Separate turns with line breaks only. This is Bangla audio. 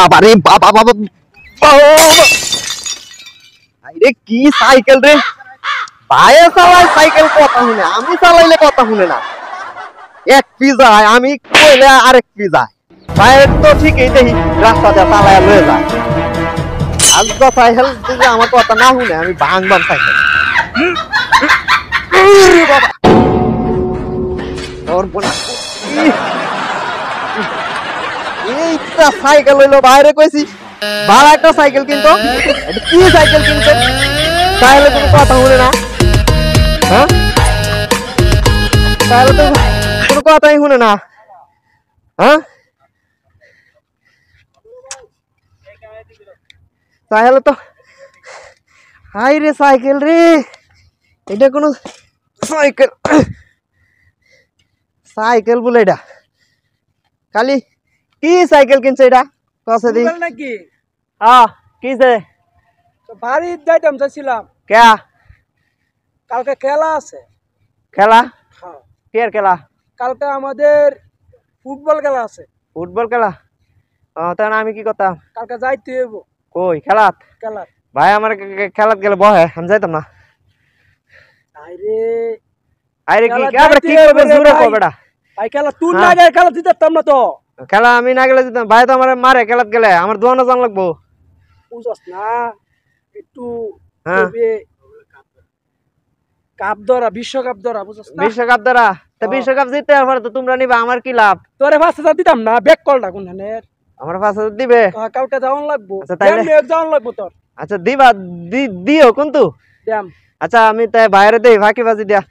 বাবারে বাবা বাবা আরে কি সাইকেল রে ভাইয়ে চালায় সাইকেল কথা শুনে আমি চালাইলে কথা শুনে না এক পি যায় আমি কইলে আরেক পি যায় ভাইয়ের তো ঠিকই দেখি রাস্তা দিয়ে চালায় লয়ে যায় আজ তো সাইকেল যদি আমার কথা না শুনে আমি ভাঙবাম সাইকেল বাবা ওর বোনা এইটা সাইকেল হইলো বাইরে কইছি ভালো একটা সাইকেল কিনতো এটা কি সাইকেল কিনতো তাহলে কোনো কথা শুনে না হ্যাঁ তাহলে তো কোনো কথাই শুনে না হ্যাঁ তাহলে তো হাই রে সাইকেল রে এটা কোনো সাইকেল সাইকেল বলে এটা খালি কি সাইকেল কিনছে এটা কসে দি
নাকি
হ্যাঁ কিছে
বাড়ি যাইতাম চাইছিলাম
কে
কালকে খেলা আছে
খেলা
হ্যাঁ
কের খেলা
কালকে আমাদের ফুটবল খেলা আছে
ফুটবল খেলা তাহলে আমি কি করতাম
কালকে যাইতে হইব
কই খেলাত
খেলা
ভাই আমার খেলাত গেলে বহে আমি যাইতাম না
আরে
আরে কি
খেলাত
আবার কি
যাইতে
করবে
হবে রে
জোরে
ভাই।
কো বেটা
ভাই খেলা তুই না গেলে খেলা দিতাম না তো
খেলা আমি না গেলে দিতাম ভাই তো আমার মারে খেলাত গেলে আমার দোয়ানো জান লাগবো
বুঝছস না একটু
হ্যাঁ।
কাপ ধরা বিশ্বকাপ ধরা বুঝছস না
বিশ্বকাপ দ্বারা তা বিশ্বকাপ জিততে পারে তো তোমরা নিবা আমার কি লাভ
তোরে 5000 দিতাম না ব্যাক কলটা কোনখানের
আমার 5,000 দিবে
কালকে যাওয়ান লাগবো
আচ্ছা, তাইলে-
কেমনে যাওয়ান লাগবো তোর
আচ্ছা দিবা দিও কিন্তু
দাম
আচ্ছা আমি তাই বাইরে দেই ফাঁকি বাজি দিয়া